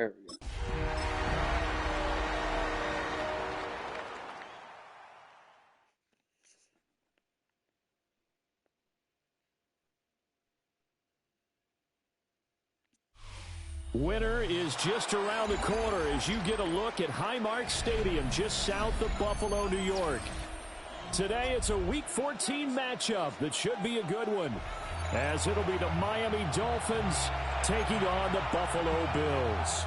There we go. Winter is just around the corner as you get a look at Highmark Stadium just south of Buffalo, New York. Today it's a Week 14 matchup that should be a good one, as it'll be the Miami Dolphins taking on the Buffalo Bills.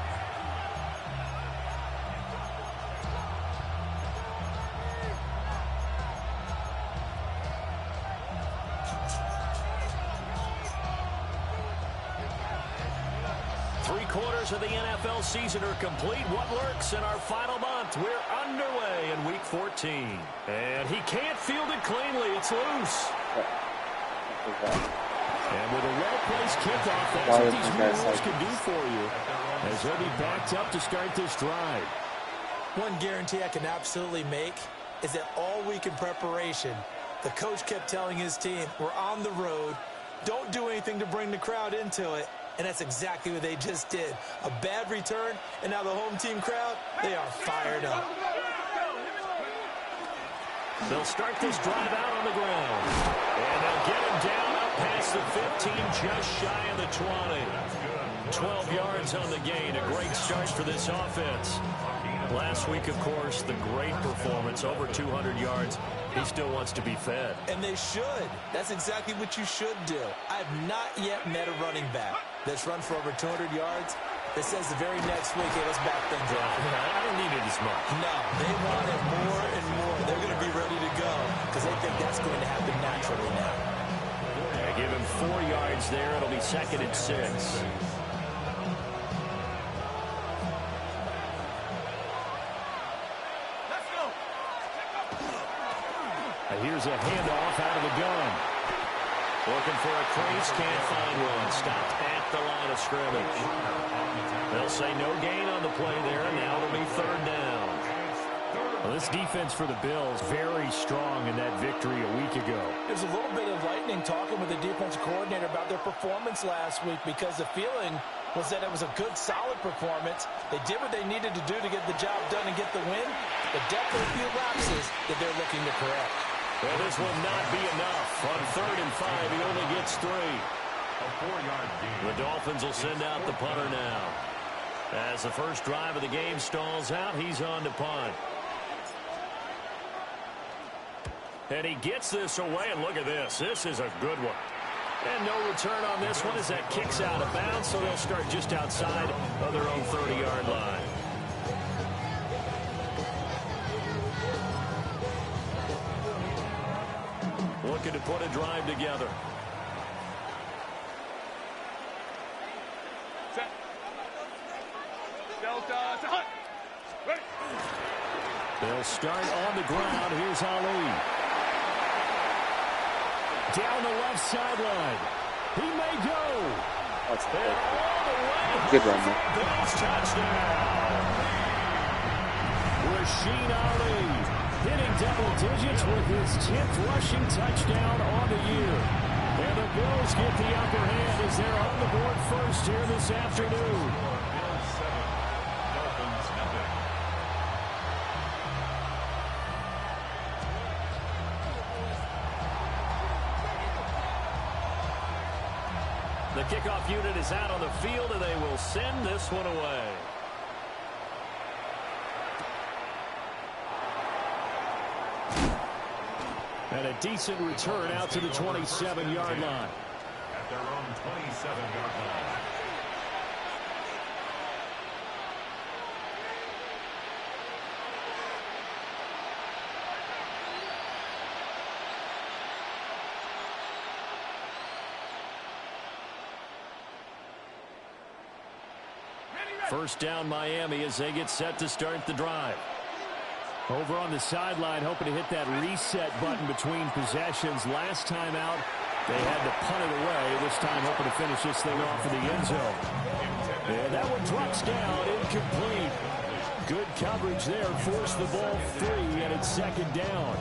Three-quarters of the NFL season are complete. What works in our final month? We're underway in Week 14. And he can't field it cleanly. It's loose. And with a well-placed kickoff, that's what these rules can do for you, as they'll be backed up to start this drive. One guarantee I can absolutely make is that all week in preparation, the coach kept telling his team, we're on the road, don't do anything to bring the crowd into it. And that's exactly what they just did. A bad return, and now the home team crowd, they are fired up. They'll start this drive out on the ground. And they'll get him down up past the 15, just shy of the 20. 12 yards on the gain. A great start for this offense. Last week, of course, the great performance, over 200 yards. He still wants to be fed. And they should. That's exactly what you should do. I've not yet met a running back that's run for over 200 yards that says the very next week, hey, let's back things up. I don't need it as much. No, they want it more and more. They're going to be ready to go because they think that's going to happen naturally now. Yeah, give him 4 yards there. It'll be 2nd and 6. Here's a handoff out of the gun. Looking for a crease, can't find one. Stopped at the line of scrimmage. They'll say no gain on the play there. Now it'll be 3rd down. Well, this defense for the Bills, very strong in that victory a week ago. There's a little bit of lightning talking with the defensive coordinator about their performance last week, because the feeling was that it was a good, solid performance. They did what they needed to do to get the job done and get the win, but definitely a few lapses that they're looking to correct. Well, this will not be enough. On 3rd and 5, he only gets 3. A 4-yard gain. The Dolphins will send out the punter now. As the first drive of the game stalls out, he's on to punt. And he gets this away, and look at this. This is a good one. And no return on this one as that kicks out of bounds, so they'll start just outside of their own 30-yard line. Looking to put a drive together. Set. Delta to hunt. Ready. They'll start on the ground. Here's Ali. Down the left sideline. He may go. That's all the way. good run there. Bills touchdown. Rasheen Ali hitting double digits with his 10th rushing touchdown on the year. And the Bills get the upper hand as they're on the board first here this afternoon. Bills 7, Dolphins nothing. The kickoff unit is out on the field, and they will send this one away. And a decent return out to the 27-yard line. At their own 27-yard line. First down Miami as they get set to start the drive. Over on the sideline, hoping to hit that reset button between possessions. Last time out, they had to punt it away. This time, hoping to finish this thing off in the end zone. And that one drops down, incomplete. Good coverage there, forced the ball free, and it's 2nd down.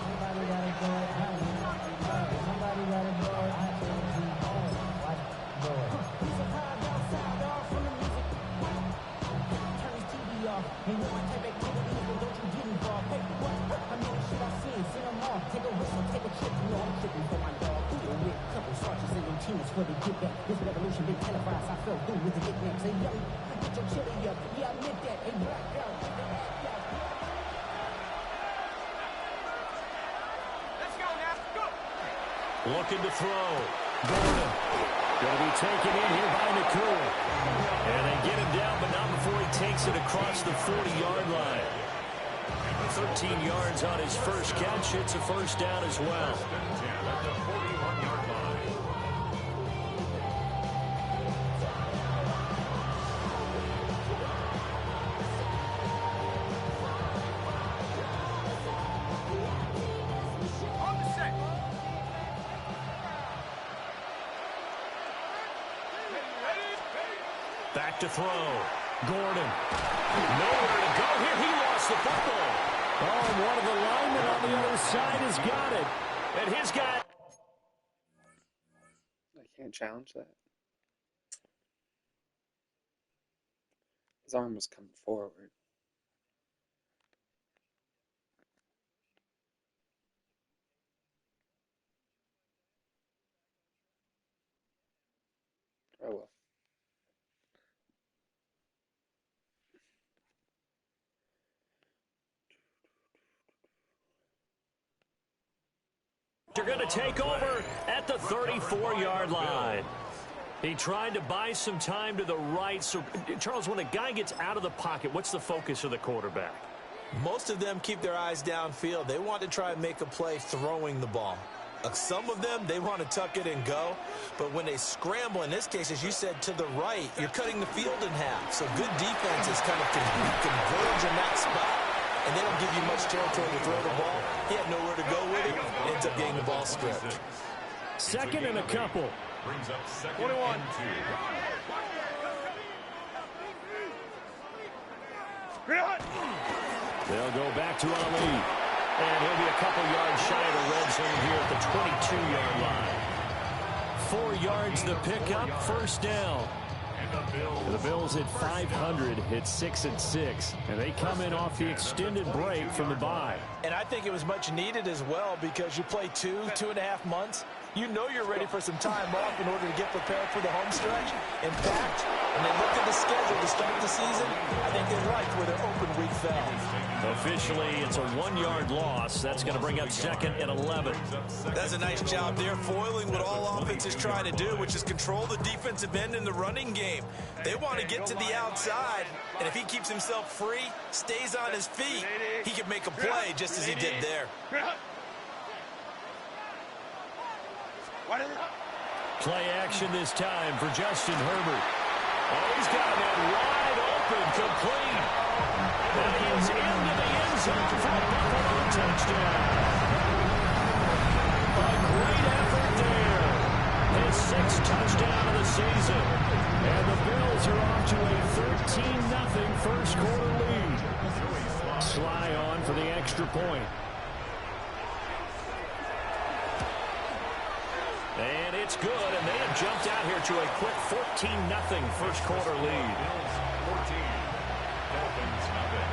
for the get back. This revolution been televised. I fell through with the knickknacks. Hey, yo, get your chili up. Yeah, I meant that. Hey, black out. Let's go now. Go. Looking to throw. Gordon. Going to be taken in here by Nakua. And they get him down, but not before he takes it across the 40-yard line. 13 yards on his first catch. It's a first down as well. At the 41-yard line. On the set. Back to throw. Gordon. Nowhere to go here. He lost the football. Oh, one of the linemen on the other side has got it. And his guy. I can't challenge that. His arm was coming forward. Oh well. They're going to take over at the 34-yard line. He tried to buy some time to the right. So, Charles, when a guy gets out of the pocket, what's the focus of the quarterback? Most of them keep their eyes downfield. They want to try and make a play throwing the ball. Some of them, they want to tuck it and go. But when they scramble, in this case, as you said, to the right, you're cutting the field in half. So good defenses kind of converge in that spot. And they don't give you much territory to throw the ball. He had nowhere to go with it. Ends up getting the ball stripped. Second and a couple. Brings up second 21. and 2. They'll go back to Ali. And he'll be a couple yards shy of the red zone here at the 22-yard line. 4 yards the pickup, first down. The Bills at 500 hit 6-6, and they come in off the extended break from the bye. And I think it was much needed as well because you play 2.5 months. You know you're ready for some time off in order to get prepared for the home stretch. In fact, when they looked at the schedule to start the season, I think they liked where their open week fell. Officially, it's a 1-yard loss. That's going to bring up second and 11. That's a nice job there, foiling what all offenses try to do, which is control the defensive end in the running game. They want to get to the outside, and if he keeps himself free, stays on his feet, he can make a play just as he did there. Play action this time for Justin Herbert. Oh, he's got it wide open, complete. And he is into the end zone for a Buffalo touchdown. A great effort there. His 6th touchdown of the season. And the Bills are off to a 13-0 first quarter lead. Sly on for the extra point. And it's good, and they have jumped out here to a quick 14-0 first quarter lead. 14. Dolphins nothing.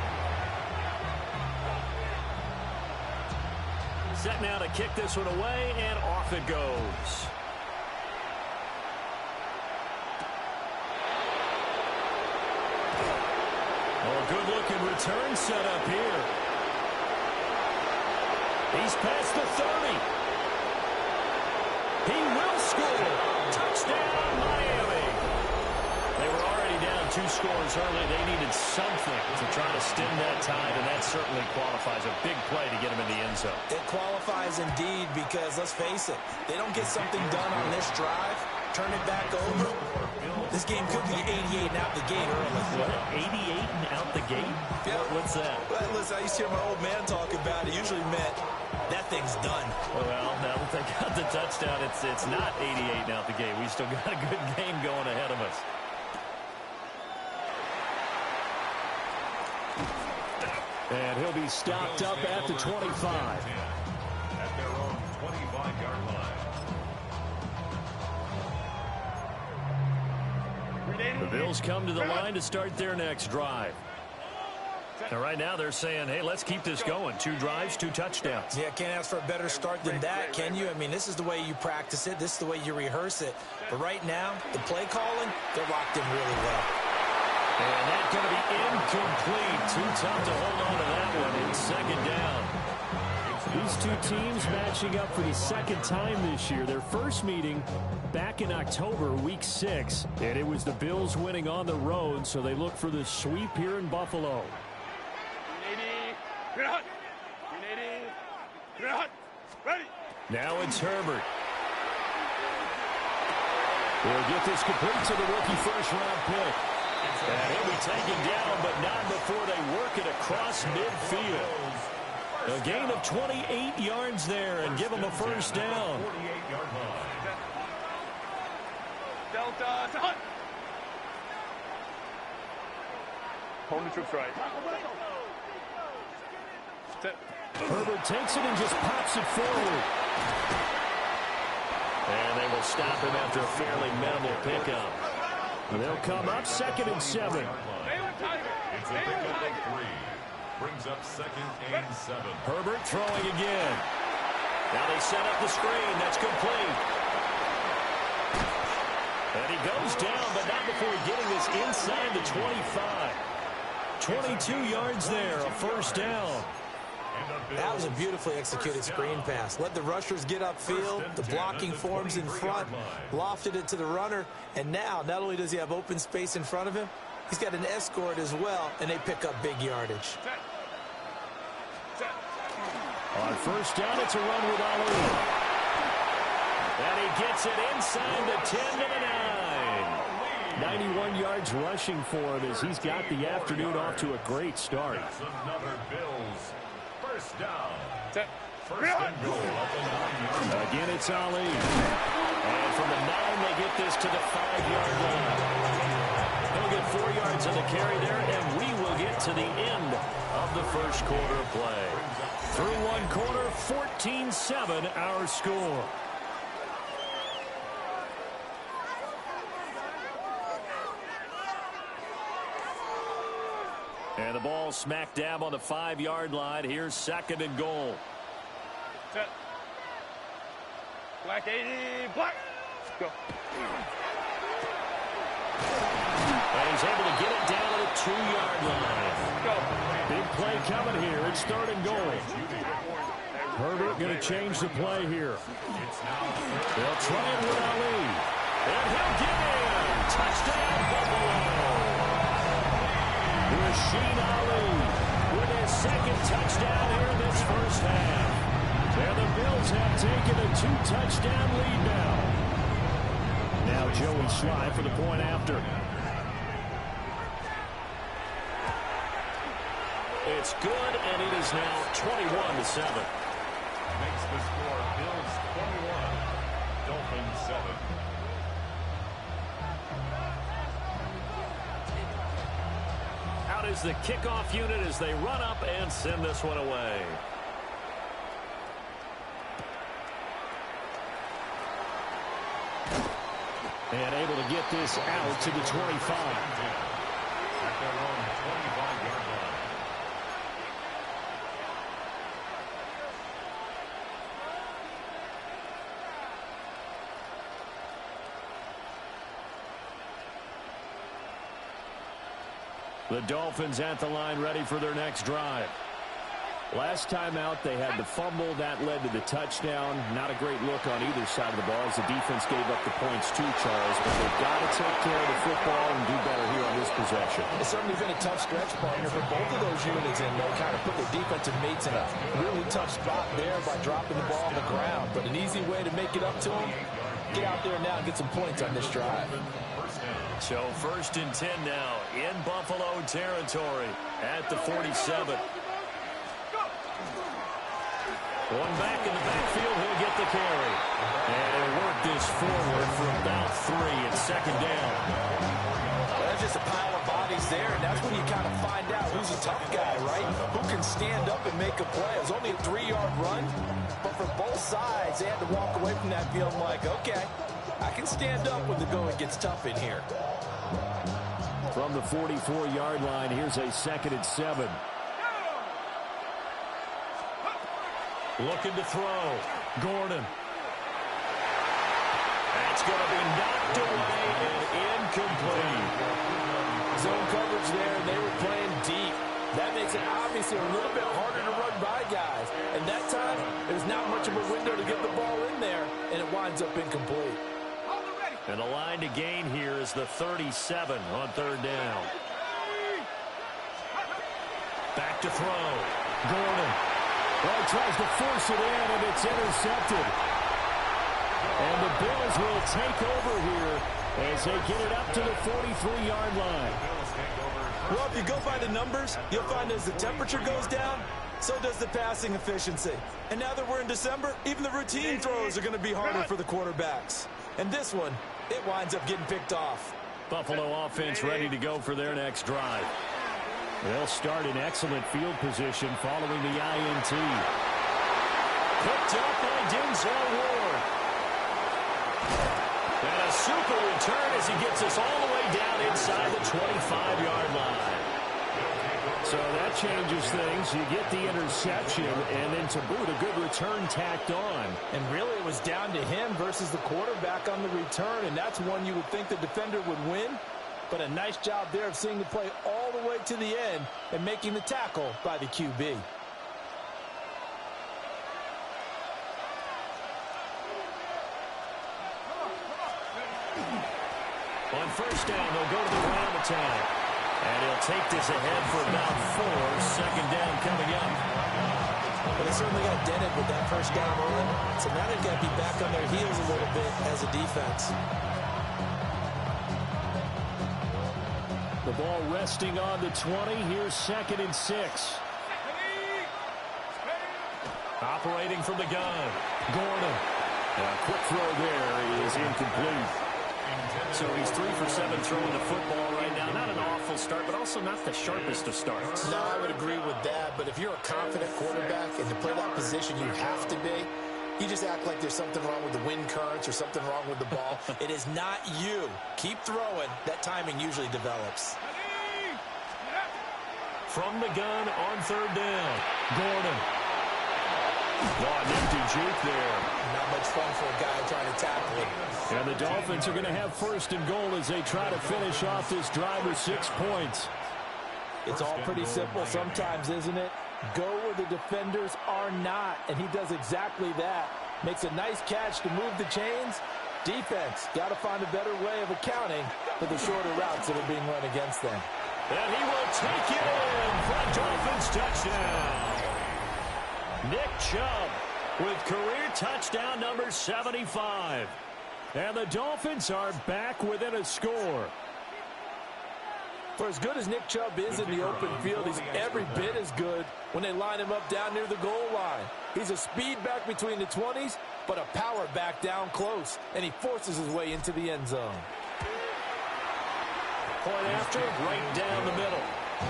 Set now to kick this one away, and off it goes. Oh, good-looking return set up here. He's past the 30. He will score. Touchdown, Miami. They were already down 2 scores early. They needed something to try to stem that tide, and that certainly qualifies. A big play to get him in the end zone. It qualifies indeed because, let's face it, they don't get something done on this drive, turn it back over. This game could be 88 and out the gate early. What, 88 and out the gate? Yeah. What's that? Well, listen, I used to hear my old man talk about it. Usually meant that thing's done. Well, now that they got the touchdown, it's not 88 and out the gate. We still got a good game going ahead of us. And he'll be stopped up at the 25. At their own 25-yard line. The Bills come to the line to start their next drive. And right now they're saying, hey, let's keep this going. 2 drives, 2 touchdowns. Yeah, can't ask for a better start than that, can you? I mean, this is the way you practice it. This is the way you rehearse it. But right now, the play calling, they're locked in really well. And that's going to be incomplete. Too tough to hold on to that one. It's second down. These two teams matching up for the second time this year. Their first meeting back in October, week 6. And it was the Bills winning on the road, so they look for the sweep here in Buffalo. Now it's Herbert. We'll get this complete to the rookie first-round pick. And he'll be taken down, but not before they work it across midfield. A gain of 28 yards there and give him a first down. Delta. Hold the troops right. Herbert takes it and just pops it forward. And they will stop him after a fairly minimal pickup. They'll come up 2nd and 7. It's a pickup of 3. Brings up 2nd and 7. Herbert throwing again. Now they set up the screen. That's complete. And he goes down, but not before getting this inside the 25. 22 yards there, a first down. That was a beautifully executed screen pass. Let the rushers get upfield. The blocking forms in front. Lofted it to the runner. And now, not only does he have open space in front of him, he's got an escort as well, and they pick up big yardage. On first down, it's a run with Ali. And he gets it inside the 10 to the 9. 91 yards rushing for him as he's got the afternoon off to a great start. That's another Bills first down. First and goal at the 9-yard. Again, it's Ali. And from the 9, they get this to the 5-yard line. He'll get 4 yards on the carry there, and we will get to the end of the first quarter of play. Through one quarter, 14-7 our score. And the ball smack dab on the 5-yard line. Here's 2nd and goal. Set. Black 80. Black. Go. And he's able to get it down to the 2-yard line. Go. Big play coming here. It's 3rd and goal. Herbert going to change the play here. They'll try it with Ali. And he'll get in. Touchdown, Buffalo. Rasheen Ali with his 2nd touchdown here in this first half. And the Bills have taken a 2-touchdown lead now. Now Joey Sly for the point after. It's good, and it is now 21-7. Makes the score Bills 21, Dolphins 7. Out is the kickoff unit as they run up and send this one away. And able to get this out to the 25. At their own 25-yard line. The Dolphins at the line ready for their next drive. Last time out, they had the fumble. That led to the touchdown. Not a great look on either side of the ball as the defense gave up the points too, Charles. But they've got to take care of the football and do better here on this possession. It's certainly been a tough stretch, partner, for both of those units, and they kind of put their defensive mates in a really tough spot there by dropping the ball on the ground. But an easy way to make it up to them, get out there now and get some points on this drive. So 1st and 10 now in Buffalo territory at the 47. One back in the backfield, he'll get the carry. And he'll work this forward for about 3 and 2nd down. Well, that's just a pile of bodies there, and that's when you kind of find out who's a tough guy, right? Who can stand up and make a play. It was only a 3-yard run, but for both sides, they had to walk away from that field like, okay, I can stand up when the going gets tough in here. From the 44-yard line, here's a 2nd and 7. Looking to throw. Gordon. That's going to be knocked away and incomplete. Zone coverage there, and they were playing deep. That makes it obviously a little bit harder to run by guys. And that time, there's not much of a window to get the ball in there, and it winds up incomplete. And the line to gain here is the 37 on third down. Back to throw. Gordon. Well, he tries to force it in, and it's intercepted. And the Bills will take over here as they get it up to the 43-yard line. Well, if you go by the numbers, you'll find as the temperature goes down, so does the passing efficiency. And now that we're in December, even the routine throws are going to be harder for the quarterbacks. And this one, it winds up getting picked off. Buffalo offense ready to go for their next drive. They'll start in excellent field position following the INT. Picked up by Denzel Ward. And a super return as he gets us all the way down inside the 25-yard line. So that changes things. You get the interception, and then to boot, a good return tacked on. And really, it was down to him versus the quarterback on the return, and that's one you would think the defender would win. But a nice job there of seeing the play all the way to the end and making the tackle by the QB. On first down, they'll go to the ground attack. And he'll take this ahead for about 4. Second down coming up. But they certainly got dented with that first down run. So now they've got to be back on their heels a little bit as a defense. The ball resting on the 20. Here's 2nd and 6. Operating from the gun. Gordon. A quick throw there is incomplete. So he's 3 for 7 throwing the football right now. Not an awful start, but also not the sharpest of starts. No, I would agree with that. But if you're a confident quarterback and to play that position you have to be, you just act like there's something wrong with the wind currents or something wrong with the ball. It is not you. Keep throwing. That timing usually develops. From the gun on third down. Gordon. Oh, an empty juke there. Not much fun for a guy trying to tackle it. And the Dolphins are going to have first and goal as they try to finish off this drive with 6 points. It's all pretty simple sometimes, isn't it? Go where the defenders are not, and he does exactly that. Makes a nice catch to move the chains. Defense got to find a better way of accounting for the shorter routes that are being run against them. And he will take it in for a Dolphins touchdown. Nick Chubb with career touchdown number 75. And the Dolphins are back within a score. For as good as Nick Chubb is in the open field, he's every bit as good when they line him up down near the goal line. He's a speed back between the 20s, but a power back down close, and he forces his way into the end zone. Point after, right down the middle.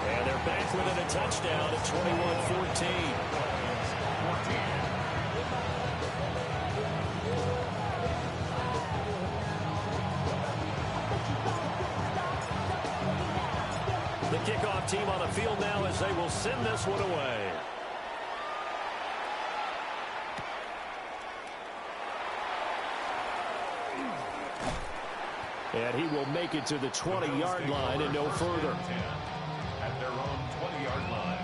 And they're back within a touchdown at 21-14. The kickoff team on the field now as they will send this one away. And he will make it to the 20-yard line and no further. At their own 20-yard line.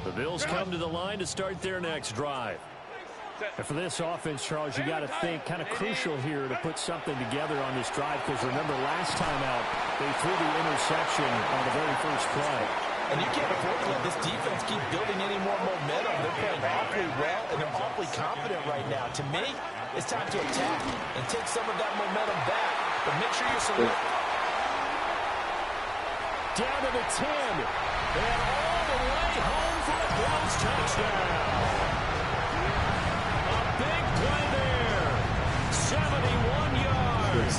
The Bills come to the line to start their next drive. And for this offense, Charles, you got to think kind of crucial here to put something together on this drive, because remember last time out they threw the interception on the very first play. And you can't afford to let this defense keep building any more momentum. They're playing awfully well, and they're awfully confident right now. To me, it's time to attack and take some of that momentum back. But make sure you're select. Down to the 10. And all the way home for a Bills touchdown. A big play there. 71 yards.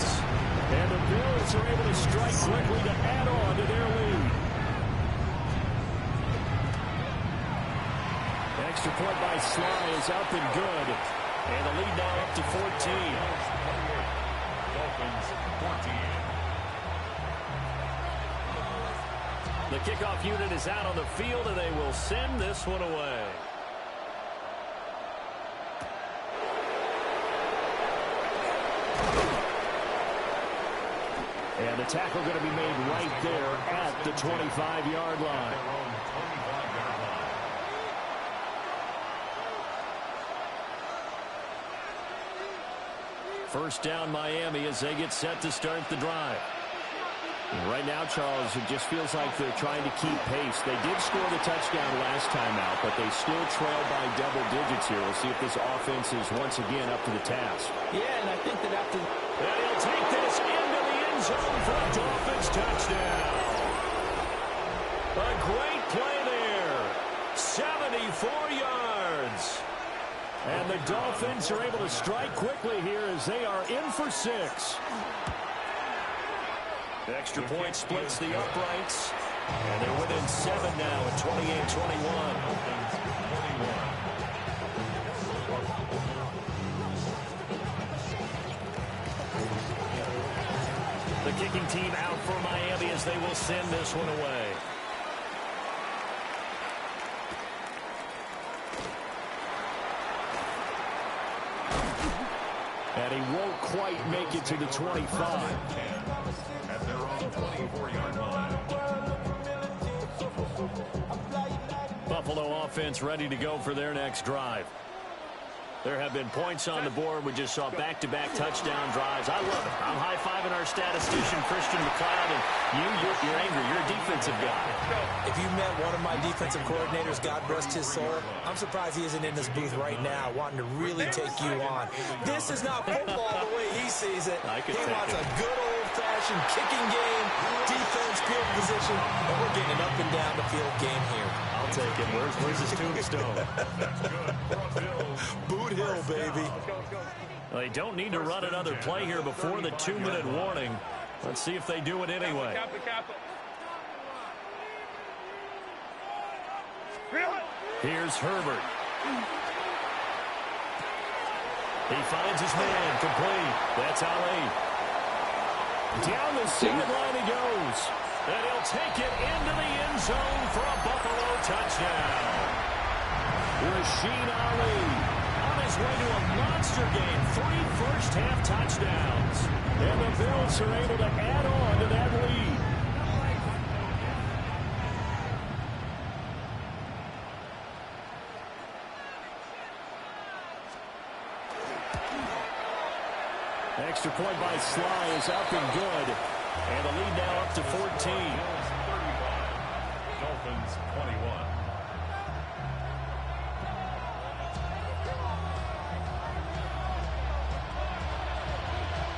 And the Bills are able to strike quickly to add on to their lead. Extra point by Sly is up and good. And the lead now up to 14. Dolphins 14. The kickoff unit is out on the field, and they will send this one away. And the tackle going to be made right there at the 25-yard line. First down Miami as they get set to start the drive. And right now, Charles, it just feels like they're trying to keep pace. They did score the touchdown last time out, but they still trail by double digits here. We'll see if this offense is once again up to the task. Yeah, and I think that after... And he'll take this into the end zone for a Dolphins touchdown. A great play there. 74 yards. And the Dolphins are able to strike quickly here as they are in for 6. Extra point splits the uprights. And they're within 7 now at 28-21. The kicking team out for Miami as they will send this one away. And he won't quite make it to the 25. At their own 24-yard line. Buffalo offense ready to go for their next drive. There have been points on the board. We just saw back-to-back touchdown drives. I love it. I'm high-fiving our statistician, Christian McLeod, and you're angry. You're a defensive guy. If you met one of my defensive coordinators, God rest his soul, I'm surprised he isn't in this booth right now wanting to really take you on. This is not football the way he sees it. He wants a good old-fashioned kicking game, defense, field position, and we're getting an up-and-down the field game here. I'll take it. Where's his tombstone? Boot Hill, baby. Well, they don't need to run another play here before the 2-minute warning. Let's see if they do it anyway. Here's Herbert. He finds his man, complete. That's Ali. Down the sideline he goes. And he'll take it into the end zone for a Buffalo touchdown. Rasheen Ali on his way to a monster game. 3 first-half touchdowns. And the Bills are able to add on to that lead. Extra point by Sly is up and good. And the lead now up to 14. 35. Dolphins 21.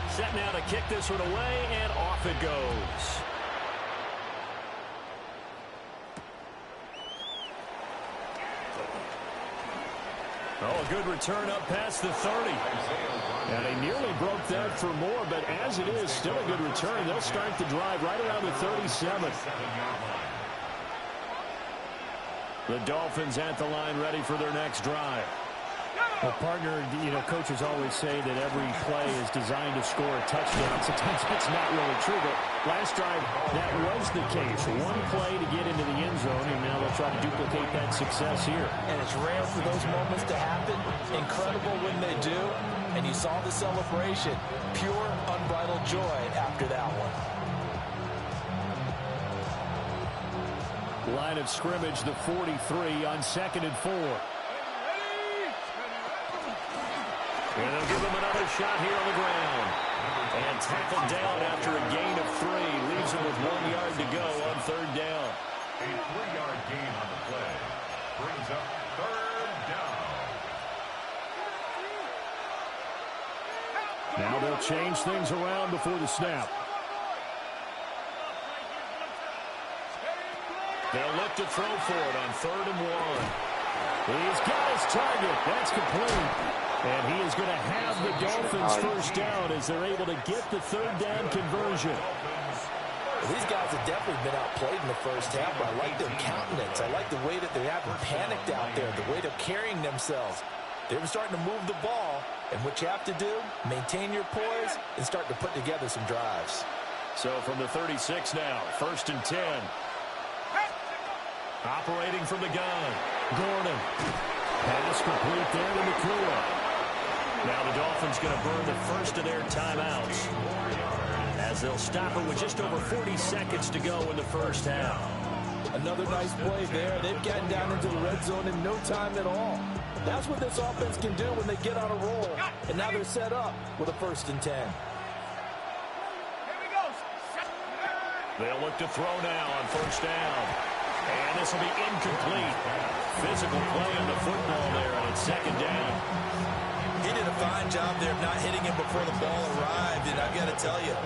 Set now to kick this one away, and off it goes. Oh, a good return up past the 30. And they nearly broke that for more, but as it is, still a good return. They'll start the drive right around the 37. The Dolphins at the line ready for their next drive. Well, partner, coaches always say that every play is designed to score a touchdown. Sometimes that's not really true, but last drive, that was the case. One play to get into the end zone, and now they'll try to duplicate that success here. And it's rare for those moments to happen. Incredible when they do. And you saw the celebration. Pure, unbridled joy after that one. Line of scrimmage, the 43 on 2nd and 4. And they'll give him another shot here on the ground. And tackled down after a gain of 3. Leaves him with 1 yard to go on 3rd down. A 3-yard gain on the play. Brings up 3rd down. Now they'll change things around before the snap. They'll look to throw for it on 3rd and 1. He's got his target. That's complete. And he is going to have the Dolphins first down as they're able to get the third down conversion. Well, these guys have definitely been outplayed in the first half, but I like their countenance. I like the way that they haven't panicked out there, the way they're carrying themselves. They're starting to move the ball, and what you have to do, maintain your poise and start to put together some drives. So from the 36 now, 1st and 10. Operating from the gun, Gordon. Pass complete there to McClure. Now the Dolphins going to burn the first of their timeouts as they'll stop it with just over 40 seconds to go in the first half. Another nice play there. They've gotten down into the red zone in no time at all. That's what this offense can do when they get on a roll. And now they're set up with a 1st and 10. They'll look to throw now on 1st down. And this will be incomplete. Physical play on the football there, and it's 2nd down. He did a fine job there of not hitting him before the ball arrived, and I've got to tell you,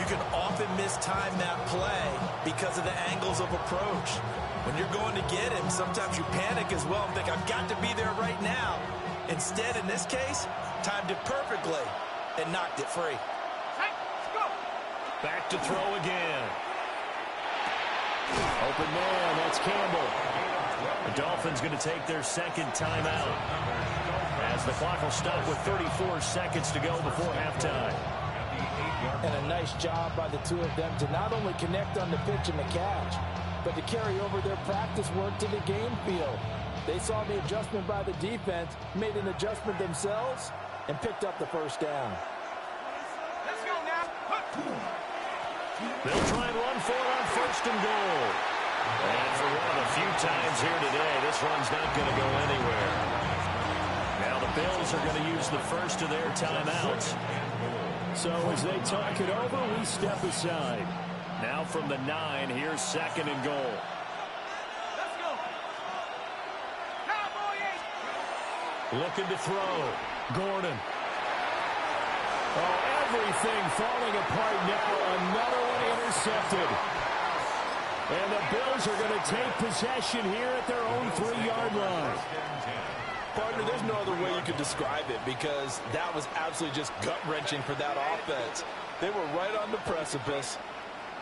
you can often mistime that play because of the angles of approach. When you're going to get him, sometimes you panic as well and think, I've got to be there right now. Instead, in this case, timed it perfectly and knocked it free. Back to throw again. Open man, that's Campbell. The Dolphins going to take their 2nd timeout as the clock will stop with 34 seconds to go before halftime. And a nice job by the two of them to not only connect on the pitch and the catch, but to carry over their practice work to the game field. They saw the adjustment by the defense, made an adjustment themselves, and picked up the 1st down. Let's go now. They'll try and run for it on 1st and goal. And for one of the few times here today, this run's not going to go anywhere. Now the Bills are going to use the first of their timeouts. So as they talk it over, we step aside. Now from the 9, here's 2nd and goal. Let's go. Looking to throw. Gordon. Oh, everything falling apart now. Another one intercepted. And the Bills are going to take possession here at their own 3-yard line. Partner, there's no other way you could describe it because that was absolutely just gut-wrenching for that offense. They were right on the precipice.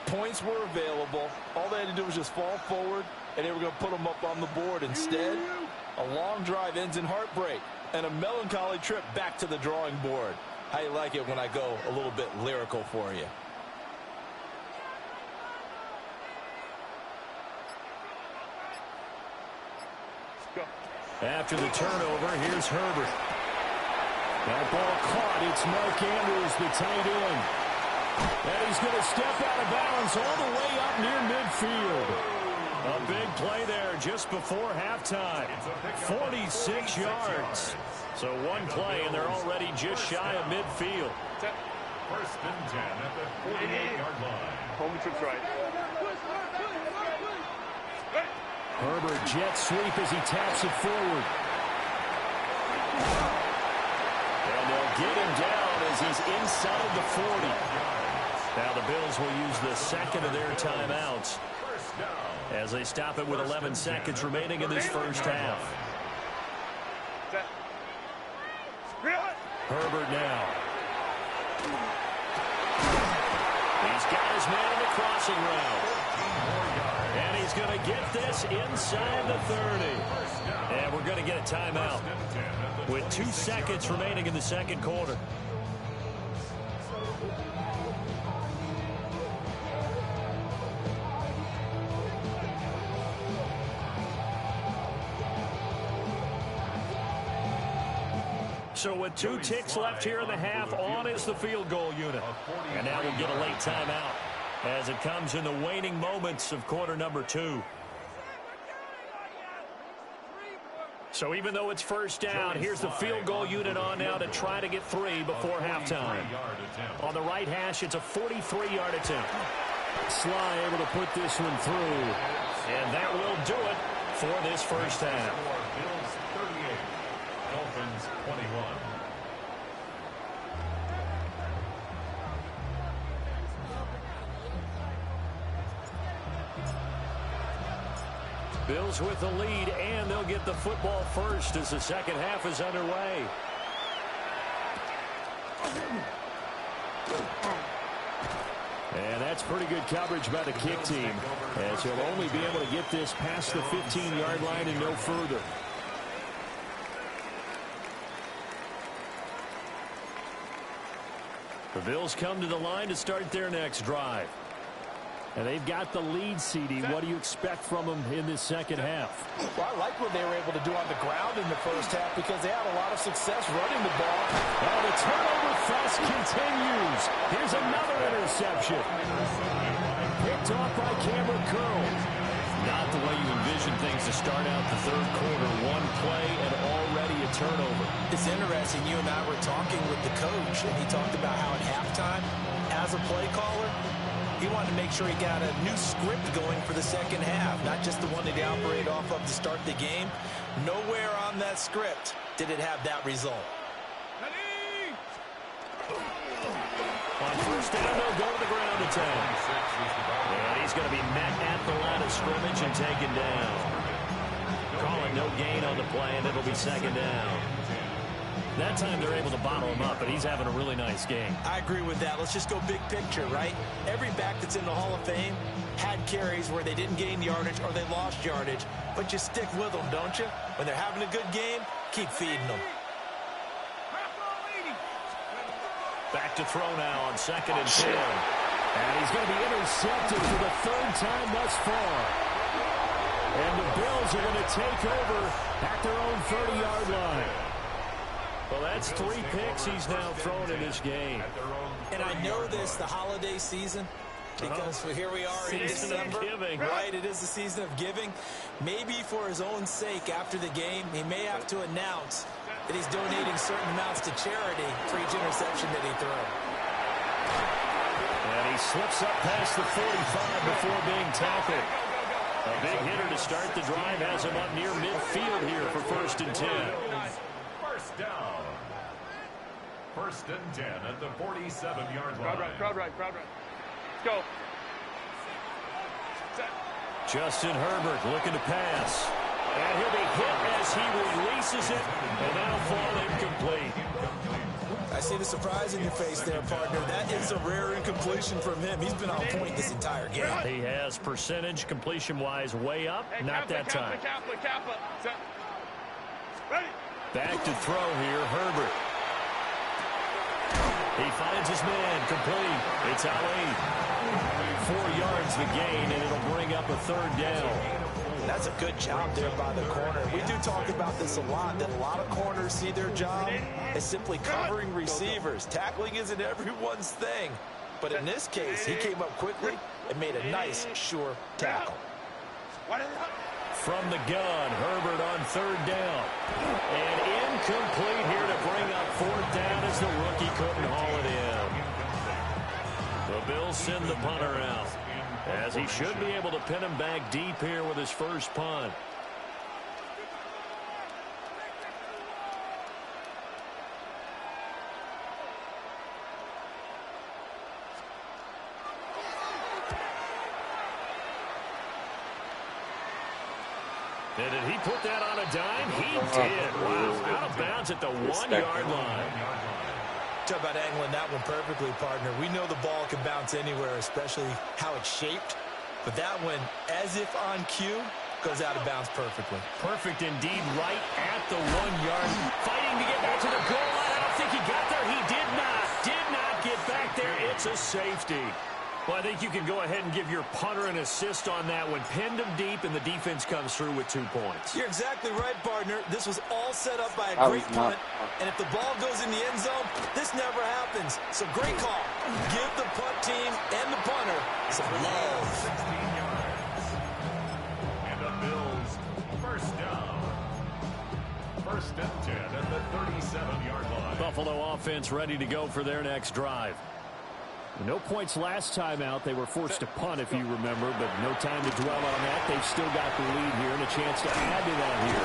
Points were available. All they had to do was just fall forward, and they were going to put them up on the board. Instead, a long drive ends in heartbreak and a melancholy trip back to the drawing board. How you like it when I go a little bit lyrical for you? After the turnover, here's Herbert. That ball caught. It's Mark Andrews, the tight end. And he's going to step out of bounds all the way up near midfield. A big play there just before halftime. 46 yards. So one play, and they're already just shy of midfield. 1st and 10 at the 48-yard line. Home trip's right. Herbert jet sweep as he taps it forward. And they'll get him down as he's inside the 40. Now the Bills will use the 2nd of their timeouts as they stop it with 11 seconds remaining in this first half. Herbert now. He's got his man in the crossing route. And he's going to get this inside the 30. And we're going to get a timeout with 2 seconds remaining in the 2nd quarter. So with 2 ticks left here in the half, on is the field goal unit. And now we'll get a late timeout as it comes in the waning moments of quarter number 2. So even though it's 1st down, here's the field goal unit on now to try to get 3 before halftime. On the right hash, it's a 43-yard attempt. Sly able to put this one through. And that will do it for this first half. Bills 38, Dolphins 21. Bills with the lead, and they'll get the football first as the second half is underway. And that's pretty good coverage by the kick team, as he'll only be able to get this past the 15-yard line and no further. The Bills come to the line to start their next drive. And they've got the lead, CD. What do you expect from them in this second half? Well, I like what they were able to do on the ground in the first half because they had a lot of success running the ball. Well, the turnover fest continues. Here's another interception. Picked off by Cameron Curl. Not the way you envision things to start out the third quarter. One play and already a turnover. It's interesting. You and I were talking with the coach, and he talked about how at halftime, as a play caller, he wanted to make sure he got a new script going for the second half, not just the one that he operated off of to start the game. Nowhere on that script did it have that result. On first down, they'll go to the ground attack. And he's going to be met at the line of scrimmage and taken down. Calling no gain on the play, and it'll be second down. That time they're able to bottle him up, but he's having a really nice game. I agree with that. Let's just go big picture, right? Every back that's in the Hall of Fame had carries where they didn't gain yardage or they lost yardage, but you stick with them, don't you? When they're having a good game, keep feeding them. Back to throw now on 2nd and 10. And he's going to be intercepted for the third time thus far. And the Bills are going to take over at their own 30-yard line. Well, that's 3 picks he's now thrown in this game. And I know this, the holiday season, because here we are in December. Right, it is the season of giving. Maybe for his own sake after the game, he may have to announce that he's donating certain amounts to charity for each interception that he threw. And he slips up past the 45 before being tackled. A big hitter to start the drive has him up near midfield here for 1st and 10. First down. 1st and 10 at the 47-yard line. Crowd right. Let's go. Justin Herbert looking to pass. And he'll be hit as he releases it, and that'll fall incomplete. I see the surprise in your face there, partner. That is a rare incompletion from him. He's been on point this entire game. He has percentage completion-wise way up, Hey, not that time. Kappa. Ready? Back to throw here, Herbert. He finds his man, complete. It's Ali. 4 yards the gain, and it'll bring up a 3rd down. That's a good job there by the corner. We do talk about this a lot, that a lot of corners see their job as simply covering receivers. Tackling isn't everyone's thing. But in this case, he came up quickly and made a nice, sure tackle. From the gun, Herbert on 3rd down. And incomplete here to bring up 4th down as the rookie couldn't haul it in. The Bills send the punter out, as he should be able to pin him back deep here with his first punt. And did he put that on a dime? He did. Wow, out of bounds at the 1-yard line. Talk about angling that one perfectly, partner. We know the ball can bounce anywhere, especially how it's shaped. But that one, as if on cue, goes out of bounds perfectly. Perfect indeed, right at the 1-yard. Fighting to get back to the goal line. I don't think he got there. He did not get back there. It's a safety. Well, I think you can go ahead and give your punter an assist on that one. Pinned him deep, and the defense comes through with 2 points. You're exactly right, partner. This was all set up by a great punt. And if the ball goes in the end zone, this never happens. So great call. Give the punt team and the punter some love. 16 yards. And the Bills, first down. 1st and 10 at the 37-yard line. Buffalo offense ready to go for their next drive. No points last time out. They were forced to punt, if you remember, but no time to dwell on that. They've still got the lead here and a chance to add to that here.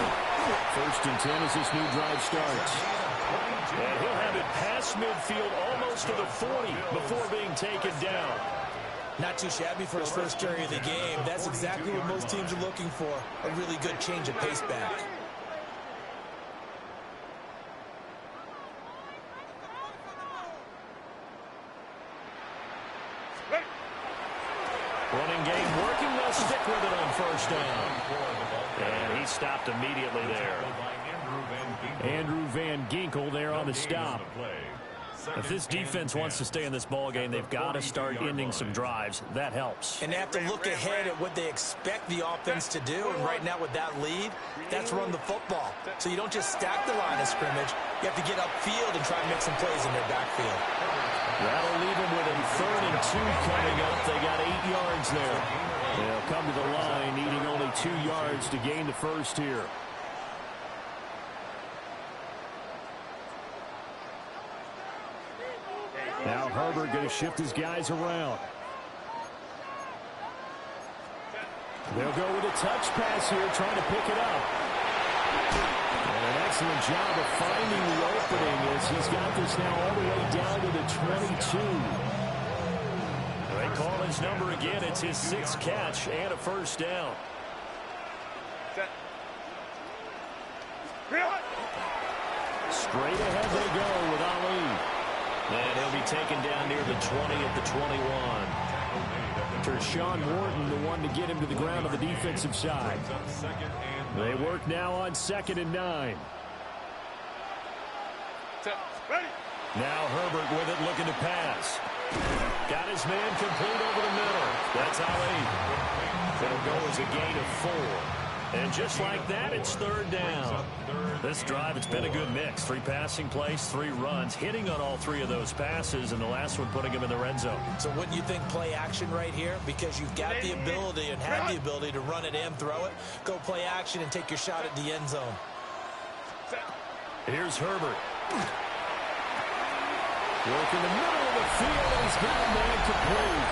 1st and 10 as this new drive starts. And he'll have it past midfield almost to the 40 before being taken down. Not too shabby for his first carry of the game. That's exactly what most teams are looking for. A really good change of pace back. passing game working. They'll stick with it on first down. And he stopped immediately there. Andrew Van Ginkel there on the stop. If this defense wants to stay in this ball game, they've got to start ending some drives. That helps. And they have to look ahead at what they expect the offense to do. And right now with that lead, that's run the football. So you don't just stack the line of scrimmage. You have to get upfield and try and make some plays in their backfield. That'll leave them with a 3rd and 2 coming up. They got 8 yards there. They'll come to the line needing only 2 yards to gain the first here. Now Herbert going to shift his guys around. They'll go with a touch pass here, trying to pick it up. And an excellent job of finding the opening as he's got this now all the way down to the 22. They call his number again. It's his 6th catch and a first down. Straight ahead they go with Ali. And he'll be taken down near the 20 at the 21. Tershawn Wharton, the one to get him to the ground on the defensive side. They work now on 2nd and 9. Now Herbert with it, looking to pass. Got his man complete over the middle. That's Ali. It'll go as a gain of 4. And just like that, it's 3rd down. This drive, it's been a good mix. 3 passing plays, 3 runs, hitting on all 3 of those passes, and the last one putting him in the red zone. So wouldn't you think play action right here? Because you've got the ability and have the ability to run it and throw it. Go play action and take your shot at the end zone. Here's Herbert. Work in the middle of the field, and he's got a man complete.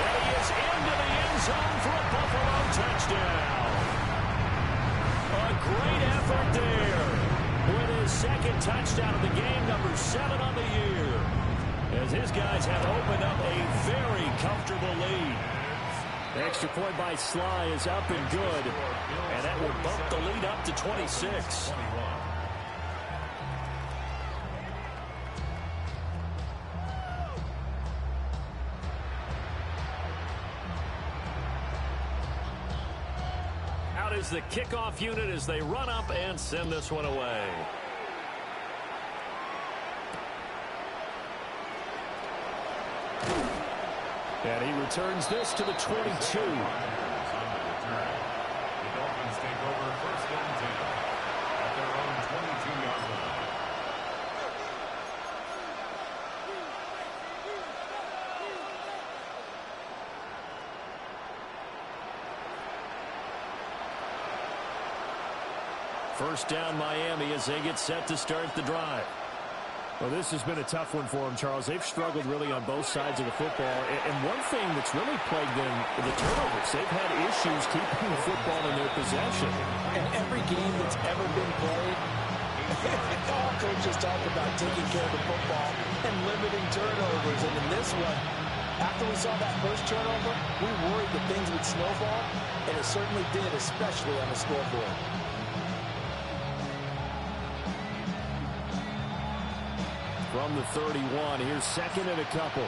And he is into the end zone for a Buffalo touchdown. A great effort there with his 2nd touchdown of the game, number 7 on the year, as his guys have opened up a very comfortable lead. Extra point by Sly is up and good, and that will bump the lead up to 26. Is the kickoff unit as they run up and send this one away. And he returns this to the 22. The Dolphins take over 1st and 10 at their own 22-yard line. First down Miami as they get set to start the drive. Well, this has been a tough one for them, Charles. They've struggled really on both sides of the football. And one thing that's really plagued them, the turnovers. They've had issues keeping the football in their possession. And every game that's ever been played, all coaches talk about taking care of the football and limiting turnovers. And in this one, after we saw that first turnover, we worried that things would snowball, and it certainly did, especially on the scoreboard. From the 31, here's 2nd and a couple.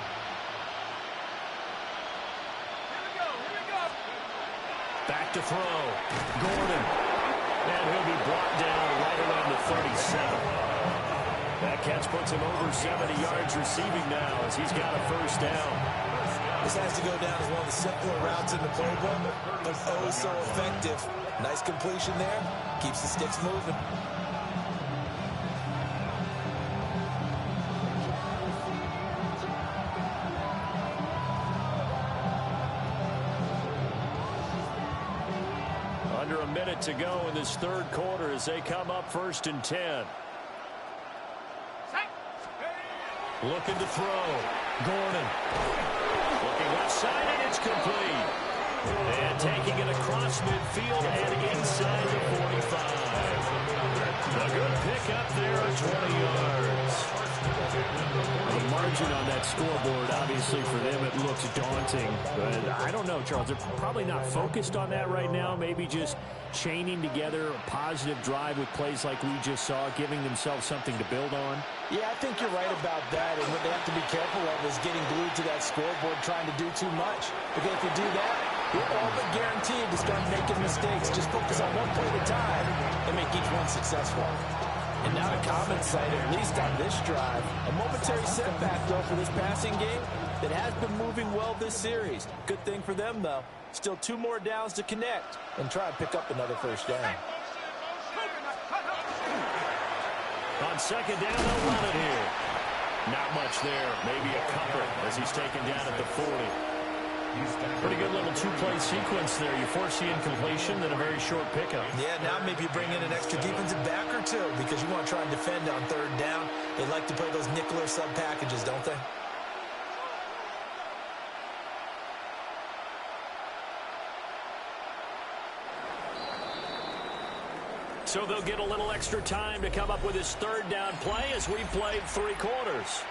Back to throw. Gordon. And he'll be brought down right around the 37. That catch puts him over 70 yards receiving now as he's got a first down. This has to go down as one of the simpler routes in the playbook, but oh so effective. Nice completion there. Keeps the sticks moving. Under a minute to go in this 3rd quarter as they come up 1st and 10. Looking to throw. Gordon. Looking left side, and it's complete. And taking it across midfield and inside the 45. A good pick up there at 20 yards. The margin on that scoreboard, obviously for them, it looks daunting. But I don't know, Charles. They're probably not focused on that right now. Maybe just chaining together a positive drive with plays like we just saw, giving themselves something to build on. Yeah, I think you're right about that. And what they have to be careful of is getting glued to that scoreboard trying to do too much. Because if you do that, You're all but guaranteed to start making mistakes. Just focus on one play at a time and make each one successful. And now a common sight, at least on this drive. A momentary setback, though, for this passing game that has been moving well this series. Good thing for them, though. Still 2 more downs to connect and try and pick up another first down. On second down, they'll run it here. Not much there. Maybe a couple as he's taken down at the 40. Pretty good little 2-play sequence there. You force the incompletion, then a very short pickup. Yeah, now maybe you bring in an extra defensive back or two because you want to try and defend on third down. They like to play those nickel or sub packages, don't they? So they'll get a little extra time to come up with his third down play as we've played 3 quarters.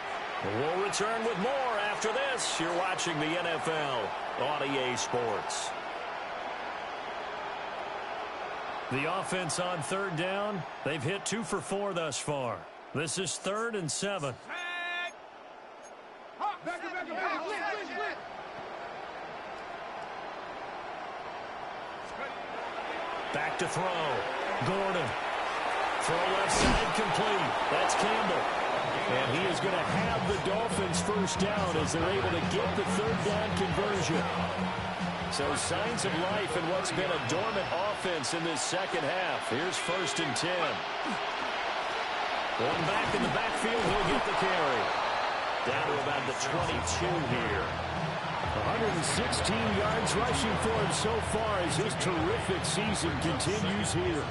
We'll return with more after this. You're watching the NFL on EA Sports. The offense on third down, they've hit 2 for 4 thus far. This is 3rd and 7. Back to throw. Gordon. Throw left side complete. That's Campbell. And he is going to have the Dolphins first down as they're able to get the third down conversion. So signs of life in what's been a dormant offense in this second half. Here's 1st and 10. One back in the backfield. He'll get the carry. Down to about the 22 here. 116 yards rushing for him so far as his terrific season continues here.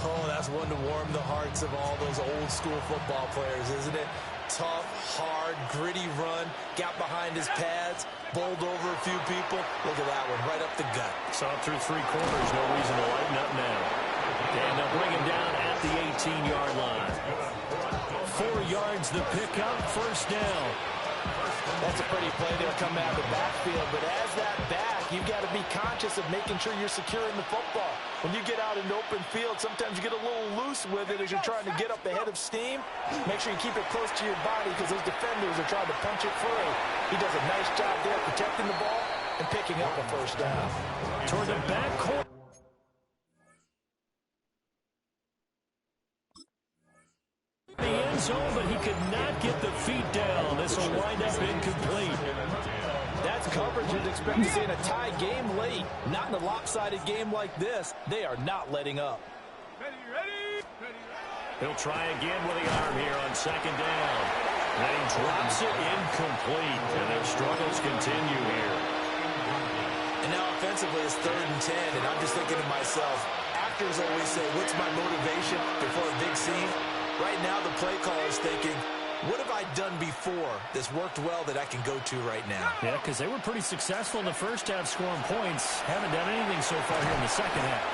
Oh, that's one to warm the hearts of all those old-school football players, isn't it? Tough, hard, gritty run, got behind his pads, bowled over a few people. Look at that one, right up the gut. Saw it through 3 quarters, no reason to lighten up now. And they'll bring him down at the 18-yard line. 4 yards the pickup, first down. That's a pretty play there coming out of the backfield, but as that back, you've got to be conscious of making sure you're securing the football. When you get out in open field, sometimes you get a little loose with it as you're trying to get up ahead of steam. Make sure you keep it close to your body because those defenders are trying to punch it free. He does a nice job there protecting the ball and picking up a first down. Toward the back corner. The end zone, but he could not get the feet down. This will wind up incomplete. That's coverage you'd expect to see in a tie game late. Not in a lopsided game like this. They are not letting up. He'll try again with the arm here on second down. And he drops it incomplete. And their struggles continue here. And now offensively it's 3rd and 10. And I'm just thinking to myself, actors always say, what's my motivation before a big scene? Right now, the play caller is thinking, what have I done before that's worked well that I can go to right now? Yeah, because they were pretty successful in the first half scoring points. Haven't done anything so far here in the second half.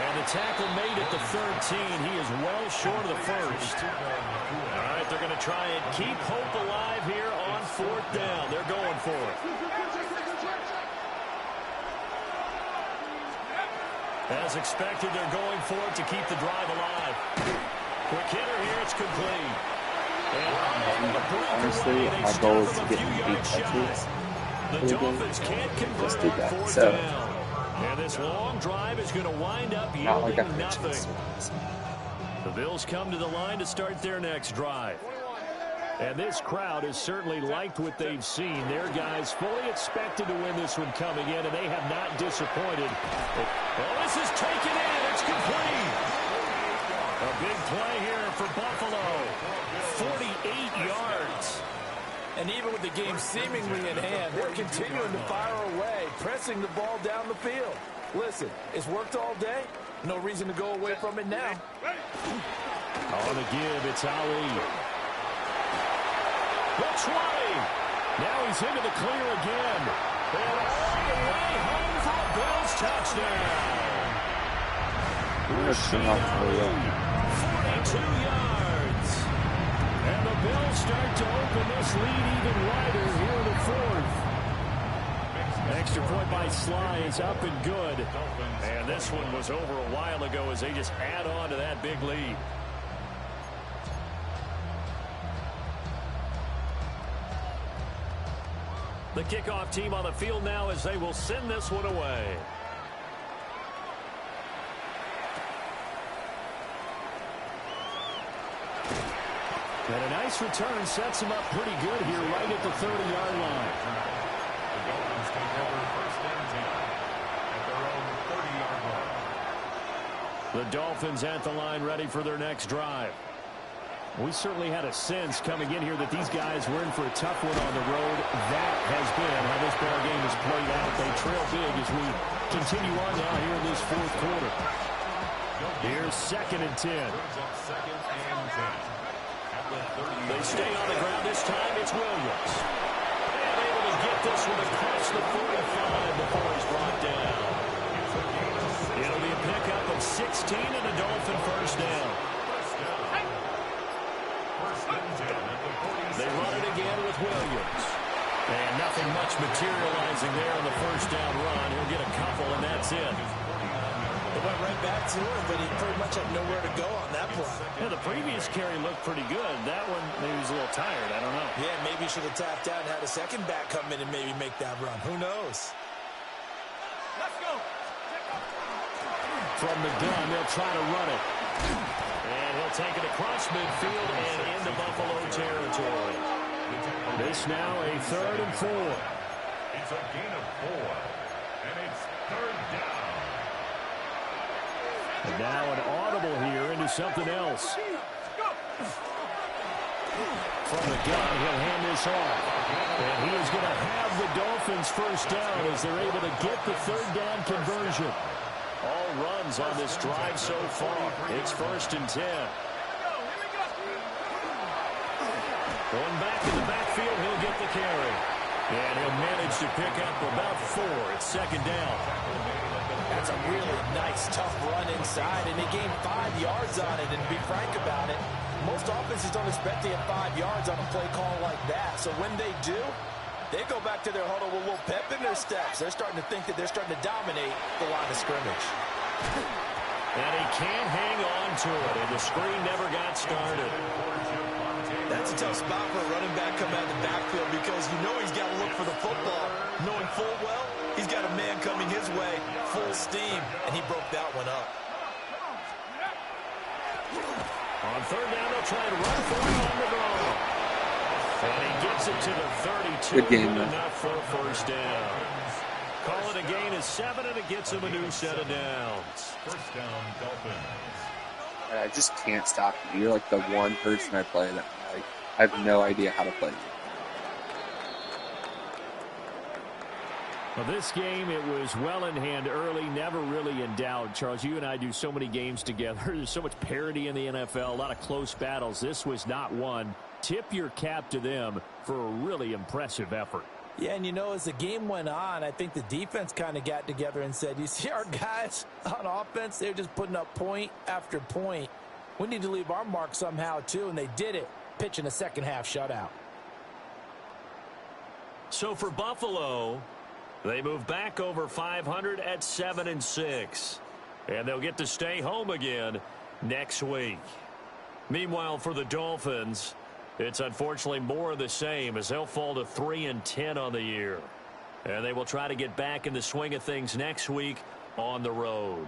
And the tackle made at the 13. He is well short of the first. All right, they're going to try and keep hope alive here on 4th down. They're going for it. As expected, they're going for it to keep the drive alive. Quick hitter here, it's complete. Honestly, my goal is to get 8 touches. The Dolphins can't convert Just did that, 4th so. down. And this long drive is going to wind up Not like yielding I nothing. The Bills come to the line to start their next drive. And this crowd has certainly liked what they've seen. Their guys fully expected to win this one coming in, and they have not disappointed. Well, this is taken in. It's complete. A big play here for Buffalo. 48 yards. And even with the game seemingly in hand, they're continuing to fire away, pressing the ball down the field. Listen, it's worked all day. No reason to go away from it now. On the give, it's Ali. The 20. Now he's into the clear again. And all the way home for a Bills touchdown. Rashid Ali. 42 yards. And the Bills start to open this lead even wider here in the 4th. Extra point by Sly is up and good. And this one was over a while ago as they just add on to that big lead. The kickoff team on the field now as they will send this one away. And a nice return sets him up pretty good here right at the 30-yard line. The Dolphins take over first and 10 at their own 30-yard line. The Dolphins at the line ready for their next drive. We certainly had a sense coming in here that these guys were in for a tough one on the road. That has been how this ball game has played out. They trail big as we continue on now here in this fourth quarter. Here's 2nd and 10. Brings up 2nd and 10. They stay on the ground this time. It's Williams. And able to get this one across the 45 before he's brought down. It'll be a pickup of 16 and a Dolphin first down. They run it again with Williams. And nothing much materializing there on the first down run. He'll get a couple, and that's it. It went right back to him, but he pretty much had nowhere to go on that play. Yeah, the previous carry looked pretty good. That one, maybe he was a little tired. I don't know. Yeah, maybe he should have tapped out and had a second back come in and maybe make that run. Who knows? Let's go. From the gun, they'll try to run it. And he'll take it across midfield and into Buffalo territory. This now a 3rd and 4. It's a gain of 4. And it's 3rd down. And now an audible here into something else. From the gun, he'll hand this off. And he is going to have the Dolphins first down as they're able to get the 3rd down conversion. All runs on this drive so far. It's 1st and 10. Going back in the backfield, he'll get the carry. And he'll manage to pick up about 4. It's 2nd down. That's a really nice, tough run inside, and they gained 5 yards on it. And to be frank about it, most offenses don't expect to get 5 yards on a play call like that. So when they do, they go back to their huddle with a little pep in their steps. They're starting to think that they're starting to dominate the line of scrimmage. And he can't hang on to it, and the screen never got started. That's a tough spot for a running back coming out of the backfield because you know he's got to look for the football, knowing full well he's got a man coming his way, full steam, and he broke that one up. On 3rd down, they'll try to run for it on the ground. And he gets it to the 32. Good game, man. Enough for a first down. Call it a gain of 7, and it gets him a new set of downs. First down, Dolphins. I just can't stop you. You're like the one person I play that like I have no idea how to play. Well, this game, it was well in hand early, never really in doubt. Charles, you and I do so many games together. There's so much parity in the NFL, a lot of close battles. This was not one. Tip your cap to them for a really impressive effort. Yeah, and you know, as the game went on, I think the defense kind of got together and said, you see our guys on offense, they're just putting up point after point. We need to leave our mark somehow, too, and they did it, pitching a second-half shutout. So for Buffalo, they move back over 500 at 7-6. And they'll get to stay home again next week. Meanwhile, for the Dolphins, it's unfortunately more of the same as they'll fall to 3-10 on the year. And they will try to get back in the swing of things next week on the road.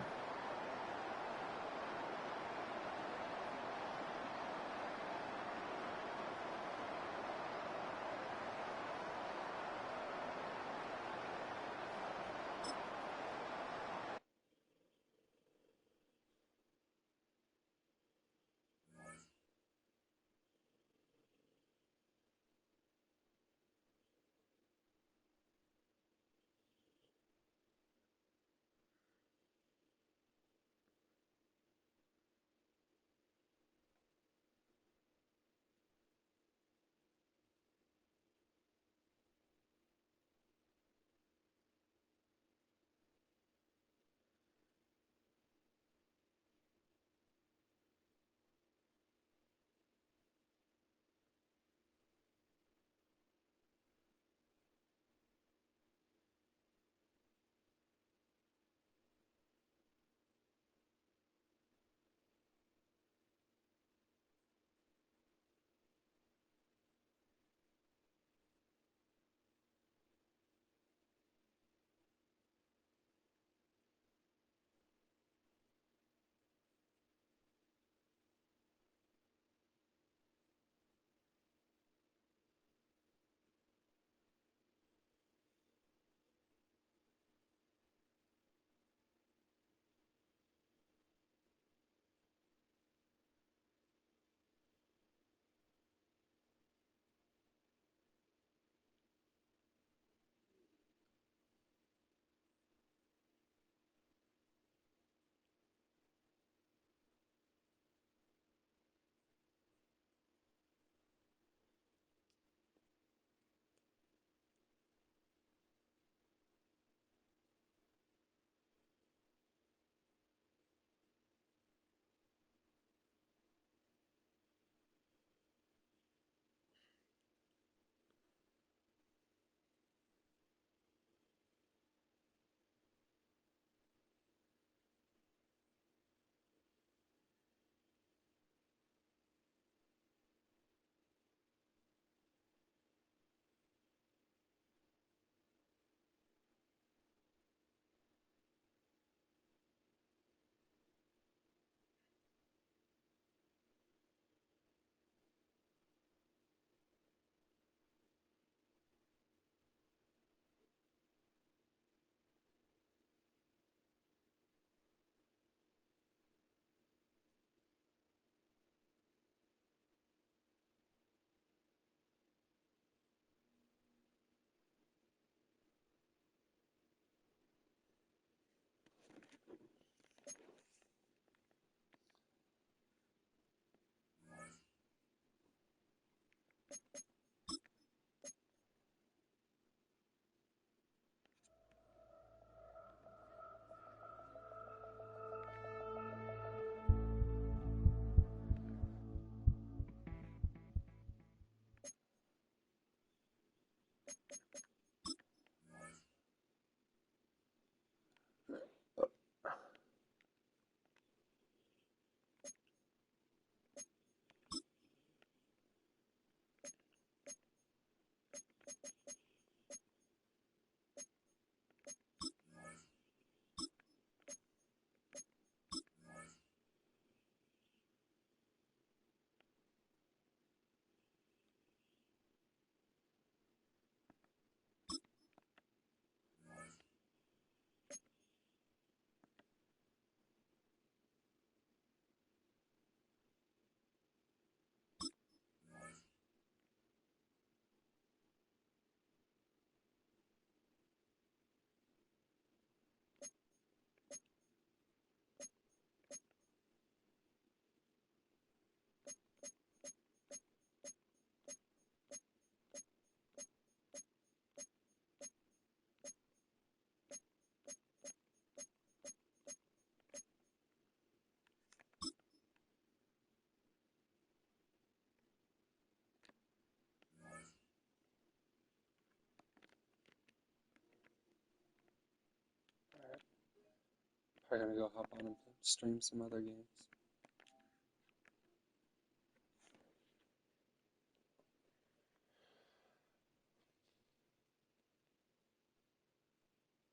Probably gonna go hop on and stream some other games.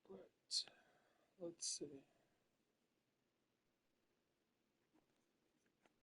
But let's see.